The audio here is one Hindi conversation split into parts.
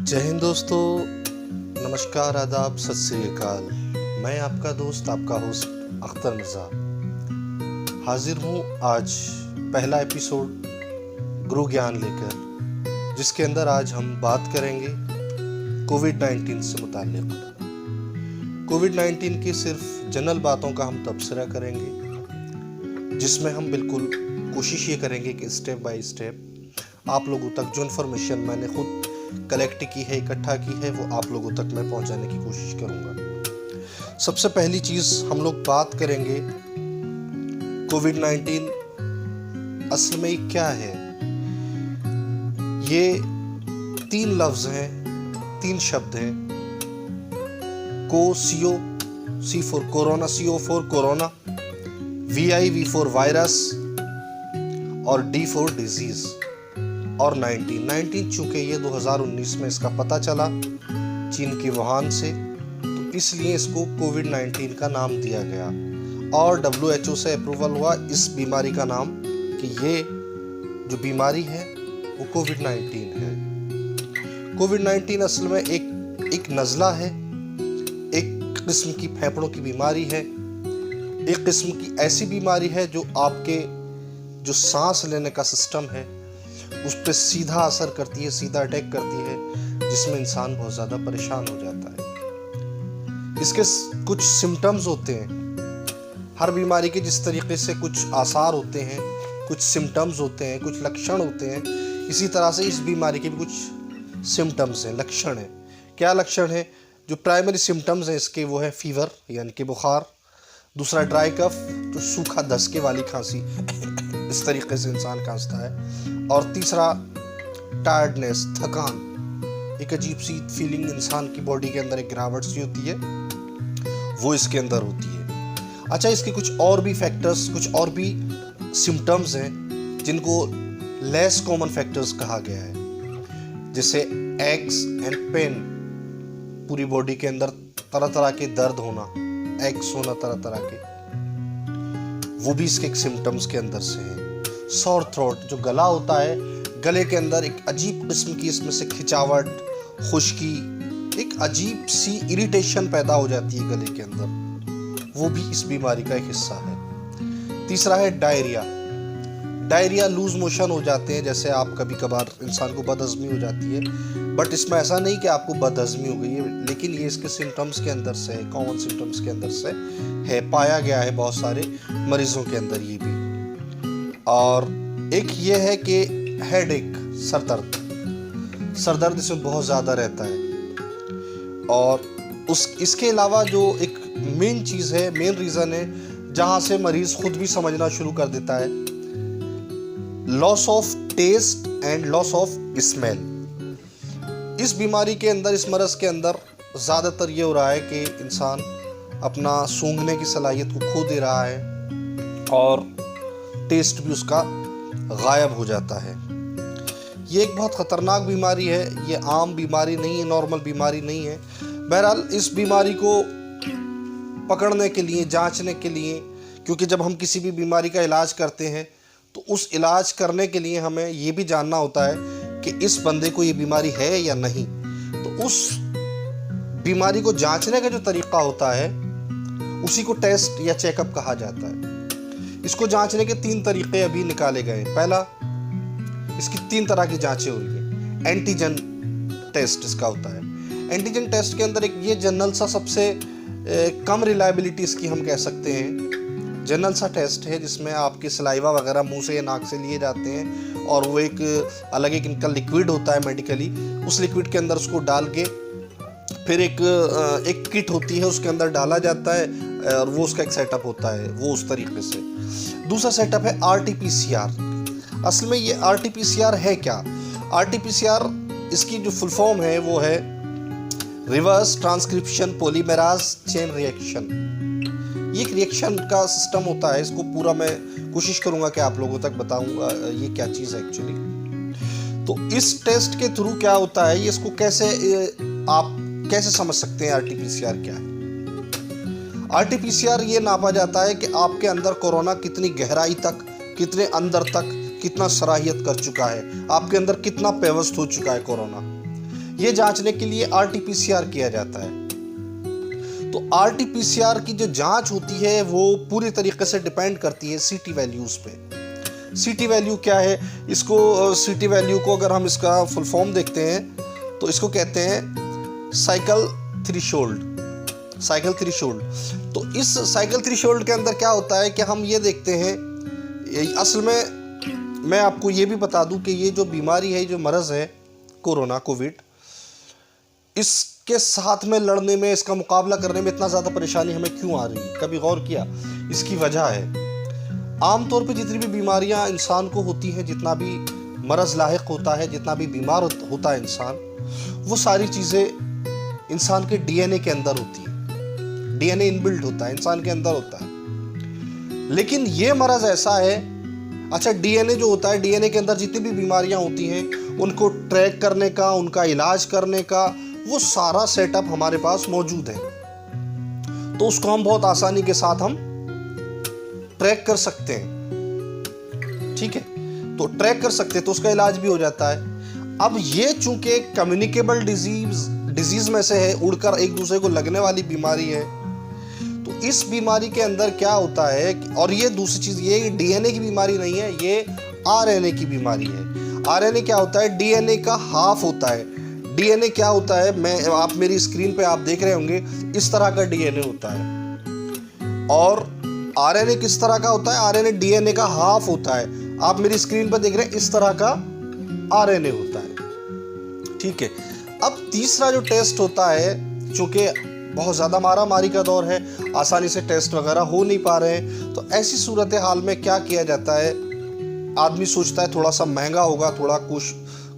जय हिंद दोस्तों, नमस्कार, आदाब, सत श्री अकाल। मैं आपका दोस्त, आपका होस्ट अख्तर मिर्ज़ा हाजिर हूँ आज पहला एपिसोड गुरु ज्ञान लेकर, जिसके अंदर आज हम बात करेंगे कोविड-19 से मुताल्लिक़। कोविड-19 की सिर्फ जनरल बातों का हम तबसरा करेंगे, जिसमें हम बिल्कुल कोशिश ये करेंगे कि स्टेप बाय स्टेप आप लोगों तक जो इन्फॉर्मेशन मैंने खुद कलेक्ट की है, इकट्ठा की है, वो आप लोगों तक मैं पहुंचाने की कोशिश करूंगा। सबसे पहली चीज़ हम लोग बात करेंगे कोविड-19 असल में क्या है। ये 3 लफ्ज़ हैं, 3 शब्द हैं। C for corona, CO for corona, VI for virus और D फॉर डिजीज़ और 19 चूँकि ये 2019 में इसका पता चला चीन के वुहान से, तो इसलिए इसको कोविड-19 का नाम दिया गया और WHO से अप्रूवल हुआ इस बीमारी का नाम कि ये जो बीमारी है वो कोविड-19 है। कोविड-19 असल में एक नज़ला है, एक किस्म की फेफड़ों की बीमारी है, एक किस्म की ऐसी बीमारी है जो आपके जो सांस लेने का सिस्टम है उस पर सीधा असर करती है, सीधा अटैक करती है, जिसमें इंसान बहुत ज़्यादा परेशान हो जाता है। इसके कुछ सिम्टम्स होते हैं। हर बीमारी के जिस तरीके से कुछ आसार होते हैं, कुछ सिम्टम्स होते हैं, कुछ लक्षण होते हैं, इसी तरह से इस बीमारी के भी कुछ सिम्टम्स हैं, लक्षण हैं। क्या लक्षण है? जो प्राइमरी सिम्टम्स हैं इसके वो है फीवर यानी कि बुखार, दूसरा ड्राई कफ जो सूखा धसके वाली खांसी इस तरीके से इंसान खांसता है, और तीसरा टायर्डनेस, थकान, एक अजीब सी फीलिंग इंसान की बॉडी के अंदर एक गिरावट सी होती है, वो इसके अंदर होती है। अच्छा, इसके कुछ और भी फैक्टर्स, कुछ और भी सिम्टम्स हैं जिनको लेस कॉमन फैक्टर्स कहा गया है, जैसे एक्स एंड पेन, पूरी बॉडी के अंदर तरह तरह के दर्द होना, एक्स होना तरह तरह के, वो भी इसके सिम्टम्स के अंदर से हैं। सॉर थ्रोट, जो गला होता है, गले के अंदर एक अजीब किस्म की इसमें से खिंचावट, खुश्की, एक अजीब सी इरिटेशन पैदा हो जाती है गले के अंदर, वो भी इस बीमारी का एक हिस्सा है। तीसरा है डायरिया, लूज मोशन हो जाते हैं, जैसे आप कभी कभार इंसान को बदहज़मी हो जाती है, बट इसमें ऐसा नहीं कि आपको बदहज़मी हो गई है, लेकिन ये इसके सिम्टम्स के अंदर से है, कॉमन सिम्टम्स के अंदर से है, पाया गया है बहुत सारे मरीजों के अंदर ये भी। और एक ये है कि हेडेक, सर दर्द इसमें बहुत ज़्यादा रहता है। और इसके अलावा जो एक मेन चीज़ है, मेन रीज़न है जहाँ से मरीज़ खुद भी समझना शुरू कर देता है, loss of taste and loss of smell. इस बीमारी के अंदर, इस मरज़ के अंदर ज़्यादातर ये हो रहा है कि इंसान अपना सूंघने की सलाहियत को खो दे रहा है और टेस्ट भी उसका गायब हो जाता है। ये एक बहुत ख़तरनाक बीमारी है, ये आम बीमारी नहीं है, नॉर्मल बीमारी नहीं है। बहरहाल इस बीमारी को पकड़ने के लिए, जांचने के लिए, क्योंकि जब हम किसी भी बीमारी का इलाज करते हैं तो उस इलाज करने के लिए हमें ये भी जानना होता है कि इस बंदे को ये बीमारी है या नहीं। तो उस बीमारी को जांचने का जो तरीक़ा होता है उसी को टेस्ट या चेकअप कहा जाता है। इसको जांचने के 3 तरीक़े अभी निकाले गए। पहला, इसकी 3 तरह की जांचें हुई हैं। एंटीजन टेस्ट इसका होता है। एंटीजन टेस्ट के अंदर एक ये जनरल सा, सबसे कम रिलायबिलिटी इसकी हम कह सकते हैं, जनरल सा टेस्ट है, जिसमें आपके सलाइवा वगैरह मुंह से या नाक से लिए जाते हैं और वो एक अलग एक इनका लिक्विड होता है मेडिकली, उस लिक्विड के अंदर उसको डाल के फिर एक किट होती है, उसके अंदर डाला जाता है और वो उसका एक सेटअप होता है, वो उस तरीके से। दूसरा सेटअप है RT-PCR। असल में ये RT-PCR है क्या? RT-PCR इसकी जो फुल फॉर्म है वो है रिवर्स ट्रांसक्रिप्शन पॉलीमराज चेन रिएक्शन। ये एक रिएक्शन का सिस्टम होता है, इसको पूरा मैं कोशिश करूंगा कि आप लोगों तक बताऊंगा ये क्या चीज़ है एक्चुअली। तो इस टेस्ट के थ्रू क्या होता है, ये इसको आप कैसे समझ सकते हैं RT-PCR क्या है? RT-PCR ये नापा जाता है कि आपके अंदर कोरोना कितनी गहराई तक, कितने अंदर तक, कितना सराहियत कर चुका है, आपके अंदर कितना पेवस्त हो चुका है कोरोना। ये जांचने के लिए RT-PCR किया जाता है। तो RT-PCR की जो जांच होती है वो पूरी तरीके से डिपेंड करती है CT वैल्यूज़ पे। CT वैल्यू क्या है? इसको CT वैल्यू को अगर हम इसका फुल फॉर्म देखते हैं तो इसको कहते हैं साइकिल थ्रेशोल्ड। तो इस साइकिल थ्रेशोल्ड के अंदर क्या होता है कि हम ये देखते हैं, असल में मैं आपको ये भी बता दूं कि ये जो बीमारी है, जो मरज़ है कोरोना कोविड, इसके साथ में लड़ने में, इसका मुकाबला करने में इतना ज़्यादा परेशानी हमें क्यों आ रही है? कभी गौर किया? इसकी वजह है, आमतौर पे जितनी भी बीमारियां इंसान को होती हैं, जितना भी मरज़ लाहिक होता है, जितना भी बीमार होता है इंसान, वो सारी चीज़ें इंसान के DNA के अंदर होती है। DNA इनबिल्ट होता है, इंसान के अंदर होता है। लेकिन ये मरज़ ऐसा है, अच्छा DNA जो होता है, DNA के अंदर जितनी भी बीमारियां होती हैं उनको ट्रैक करने का, उनका इलाज करने का, वो सारा सेटअप हमारे पास मौजूद है। तो उसको हम बहुत आसानी के साथ हम ट्रैक कर सकते हैं, ठीक है? तो ट्रैक कर सकते हैं तो उसका इलाज भी हो जाता है। अब ये चूंकि कम्युनिकेबल डिजीज में से है, उड़कर एक दूसरे को लगने वाली बीमारी है, तो इस बीमारी के अंदर क्या होता है, और ये दूसरी चीज़, ये DNA की बीमारी नहीं है, ये RNA की बीमारी है। RNA क्या होता है? DNA का हाफ होता है। DNA क्या होता है, आप मेरी स्क्रीन पे आप देख रहे होंगे, इस तरह का DNA होता है। और RNA किस तरह का होता है? RNA DNA का हाफ होता है। आप मेरी स्क्रीन पर देख रहे हैं, इस तरह का RNA होता है, ठीक है? अब तीसरा जो टेस्ट होता है, चूंकि बहुत ज़्यादा मारामारी का दौर है, आसानी से टेस्ट वगैरह हो नहीं पा रहे हैं, तो ऐसी सूरत हाल में क्या किया जाता है, आदमी सोचता है थोड़ा सा महंगा होगा, थोड़ा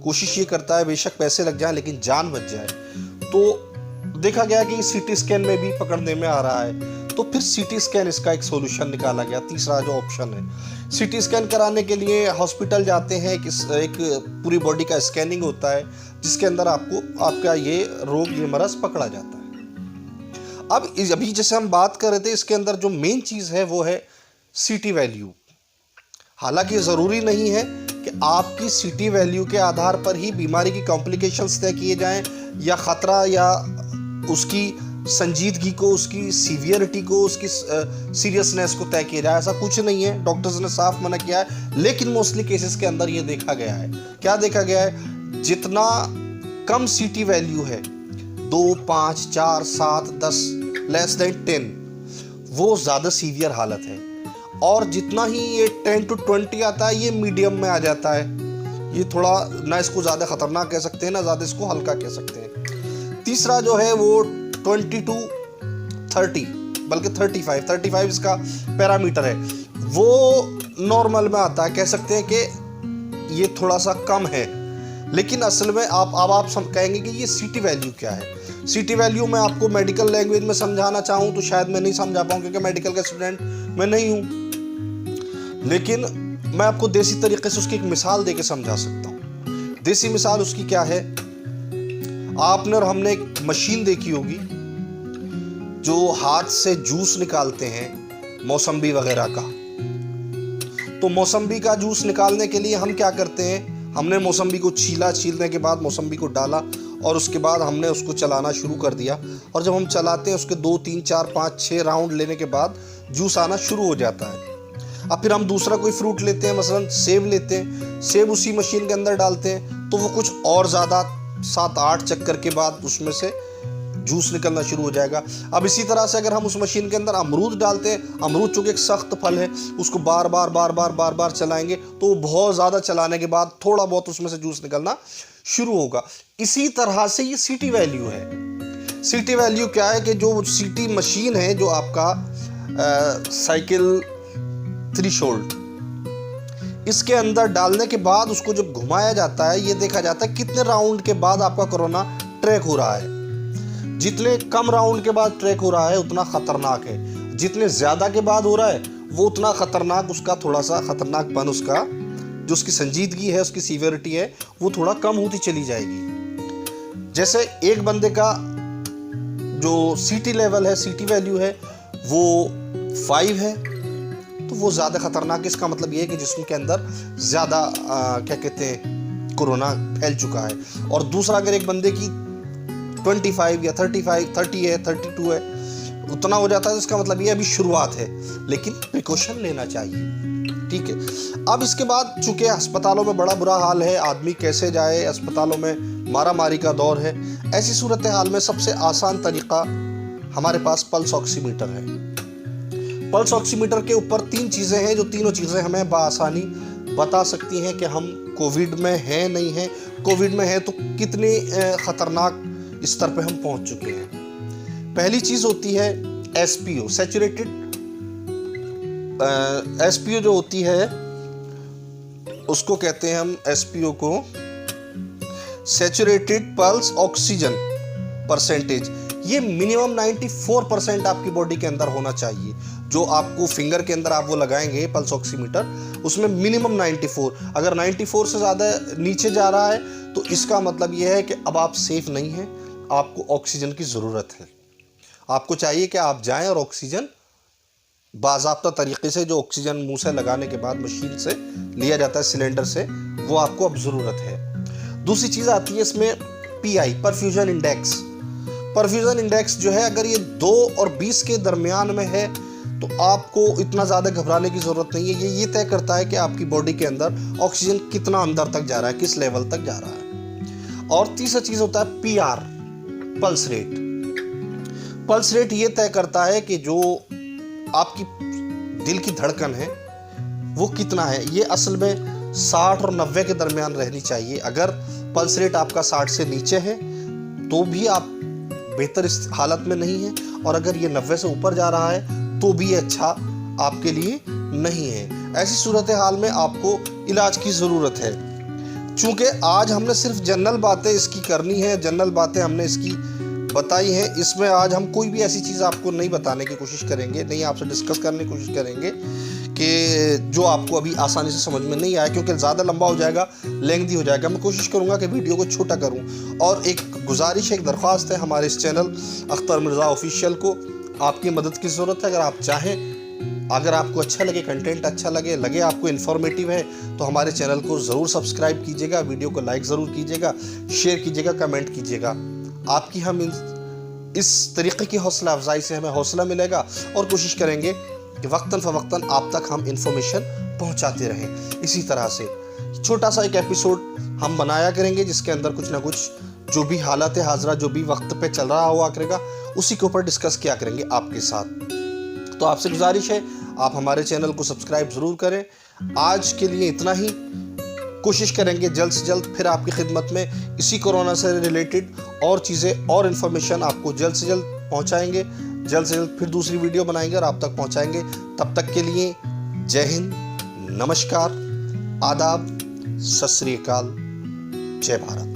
कोशिश ये करता है बेशक पैसे लग जाए लेकिन जान बच जाए। तो देखा गया कि CT स्कैन में भी पकड़ने में आ रहा है, तो फिर CT स्कैन इसका एक सॉल्यूशन निकाला गया, तीसरा जो ऑप्शन है। CT स्कैन कराने के लिए हॉस्पिटल जाते हैं, एक पूरी बॉडी का स्कैनिंग होता है जिसके अंदर आपका ये रोग, ये मरज़ पकड़ा जाता है। अब अभी जैसे हम बात कर रहे थे, इसके अंदर जो मेन चीज़ है वो है CT वैल्यू। हालांकि ज़रूरी नहीं है कि आपकी CT वैल्यू के आधार पर ही बीमारी की कॉम्प्लिकेशंस तय किए जाएं, या ख़तरा या उसकी संजीदगी को, उसकी सीवियरिटी को, उसकी सीरियसनेस को तय किया जाए, ऐसा कुछ नहीं है। डॉक्टर्स ने साफ मना किया है, लेकिन मोस्टली केसेस के अंदर ये देखा गया है। क्या देखा गया है? जितना कम CT वैल्यू है, 2, 5, 4, 7, 10, लेस देन 10, वो ज़्यादा सीवियर हालत है। और जितना ही ये 10 to 20 आता है, ये मीडियम में आ जाता है। ये थोड़ा, ना इसको ज़्यादा ख़तरनाक कह सकते हैं, ना ज़्यादा इसको हल्का कह सकते हैं। तीसरा जो है वो 20 to 30, बल्कि 35 इसका पैरामीटर है, वो नॉर्मल में आता है। कह सकते हैं कि ये थोड़ा सा कम है, लेकिन असल में आप कहेंगे कि ये CT वैल्यू क्या है। CT वैल्यू मैं आपको मेडिकल लैंग्वेज में समझाना चाहूँ तो शायद मैं नहीं समझा पाऊँ, क्योंकि मेडिकल का स्टूडेंट मैं नहीं हूँ। लेकिन मैं आपको देसी तरीके से उसकी एक मिसाल देके समझा सकता हूँ। देसी मिसाल उसकी क्या है, आपने और हमने एक मशीन देखी होगी जो हाथ से जूस निकालते हैं, मौसम्बी वगैरह का। तो मौसम्बी का जूस निकालने के लिए हम क्या करते हैं, हमने मौसम्बी को छीलने के बाद मौसम्बी को डाला, और उसके बाद हमने उसको चलाना शुरू कर दिया। और जब हम चलाते हैं, उसके 2, 3, 4, 5, 6 राउंड लेने के बाद जूस आना शुरू हो जाता है। अब फिर हम दूसरा कोई फ्रूट लेते हैं, मसलन सेब लेते हैं, सेब उसी मशीन के अंदर डालते हैं, तो वो कुछ और ज़्यादा 7-8 चक्कर के बाद उसमें से जूस निकलना शुरू हो जाएगा। अब इसी तरह से अगर हम उस मशीन के अंदर अमरूद डालते हैं, अमरूद चूँकि एक सख्त फल है, उसको बार बार चलाएंगे, तो बहुत ज़्यादा चलाने के बाद थोड़ा बहुत उसमें से जूस निकलना शुरू होगा। इसी तरह से ये CT वैल्यू है। CT वैल्यू क्या है कि जो CT मशीन है, जो आपका साइकिल थ्रेशोल्ड, इसके अंदर डालने के बाद उसको जब घुमाया जाता है, ये देखा जाता है कितने राउंड के बाद आपका कोरोना ट्रैक हो रहा है। जितने कम राउंड के बाद ट्रैक हो रहा है उतना खतरनाक है, जितने ज़्यादा के बाद हो रहा है वो उतना खतरनाक, उसका थोड़ा सा खतरनाकपन, उसका जो उसकी संजीदगी है, उसकी सीवियरिटी है, वो थोड़ा कम होती चली जाएगी। जैसे एक बंदे का जो CT लेवल है, CT वैल्यू है, वो 5 है, तो वो ज़्यादा ख़तरनाक। इसका मतलब ये है कि जिस्म के अंदर ज़्यादा क्या कहते हैं, कोरोना फैल चुका है। और दूसरा, अगर एक बंदे की 25 या 35, 30 है, 32 है, उतना हो जाता है, इसका मतलब ये अभी शुरुआत है, लेकिन प्रिकॉशन लेना चाहिए। ठीक है। अब इसके बाद चूंकि अस्पतालों में बड़ा बुरा हाल है, आदमी कैसे जाए, अस्पतालों में मारामारी का दौर है, ऐसी सूरत हाल में सबसे आसान तरीका हमारे पास पल्स ऑक्सीमीटर है। पल्स ऑक्सीमीटर के ऊपर 3 चीज़ें हैं, जो तीनों चीज़ें हमें बआसानी बता सकती हैं कि हम कोविड में हैं नहीं हैं, कोविड में हैं तो कितने ख़तरनाक स्तर पे हम पहुंच चुके हैं। पहली चीज़ होती है एसपीओ, सैचुरेटेड एसपीओ जो होती है उसको कहते हैं हम, एसपीओ को सैचुरेटेड पल्स ऑक्सीजन परसेंटेज। ये मिनिमम 94% आपकी बॉडी के अंदर होना चाहिए। जो आपको फिंगर के अंदर आप वो लगाएंगे पल्स ऑक्सीमीटर, उसमें मिनिमम 94, अगर 94 से ज़्यादा नीचे जा रहा है तो इसका मतलब ये है कि अब आप सेफ नहीं हैं, आपको ऑक्सीजन की ज़रूरत है। आपको चाहिए कि आप जाएं और ऑक्सीजन बाज़ाब्ता तरीके से, जो ऑक्सीजन मुंह से लगाने के बाद मशीन से लिया जाता है सिलेंडर से, वो आपको अब ज़रूरत है। दूसरी चीज़ आती है इसमें pi, perfusion index. Perfusion index जो है, अगर ये 2 और 20 के दरमियान में है तो आपको इतना ज़्यादा घबराने की ज़रूरत नहीं है। ये तय करता है कि आपकी बॉडी के अंदर ऑक्सीजन कितना अंदर तक जा रहा है, किस लेवल तक जा रहा है। और तीसरा चीज़ होता है PR, pulse rate. Pulse rate ये तय करता है कि जो आपकी दिल की धड़कन है वो कितना है। ये असल में 60 और 90 के दरमियान रहनी चाहिए। अगर पल्स रेट आपका 60 से नीचे है तो भी आप बेहतर इस हालत में नहीं है, और अगर ये 90 से ऊपर जा रहा है तो भी अच्छा आपके लिए नहीं है। ऐसी सूरत हाल में आपको इलाज की ज़रूरत है। चूँकि आज हमने सिर्फ जनरल बातें इसकी करनी है, जनरल बातें हमने इसकी बताई हैं, इसमें आज हम कोई भी ऐसी चीज़ आपको नहीं बताने की कोशिश करेंगे, नहीं आपसे डिस्कस करने की कोशिश करेंगे कि जो आपको अभी आसानी से समझ में नहीं आया, क्योंकि ज़्यादा लंबा हो जाएगा, लेंथी हो जाएगा। मैं कोशिश करूँगा कि वीडियो को छोटा करूँ। और एक गुजारिश, एक दरख्वास्त है हमारे इस चैनल अख्तर मिर्ज़ा ऑफिशियल को, आपकी मदद की ज़रूरत है। अगर आप चाहें, अगर आपको अच्छा लगे, कंटेंट अच्छा लगे आपको इन्फॉर्मेटिव है, तो हमारे चैनल को ज़रूर सब्सक्राइब कीजिएगा, वीडियो को लाइक ज़रूर कीजिएगा, शेयर कीजिएगा, कमेंट कीजिएगा। आपकी हम इस तरीके की हौसला अफजाई से हमें हौसला मिलेगा, और कोशिश करेंगे कि वक्तन फ़वक्तन आप तक हम इंफॉर्मेशन पहुंचाते रहें। इसी तरह से छोटा सा एक एपिसोड हम बनाया करेंगे, जिसके अंदर कुछ ना कुछ जो भी हालत हाजरा, जो भी वक्त पे चल रहा हुआ करेगा, उसी के ऊपर डिस्कस किया करेंगे आपके साथ। तो आपसे गुजारिश है, आप हमारे चैनल को सब्सक्राइब ज़रूर करें। आज के लिए इतना ही। कोशिश करेंगे जल्द से जल्द फिर आपकी खिदमत में इसी कोरोना से रिलेटेड और चीज़ें और इन्फॉर्मेशन आपको जल्द से जल्द पहुंचाएंगे। जल्द से जल्द फिर दूसरी वीडियो बनाएंगे और आप तक पहुंचाएंगे। तब तक के लिए जय हिंद, नमस्कार, आदाब, सत श्री अकाल, जय भारत।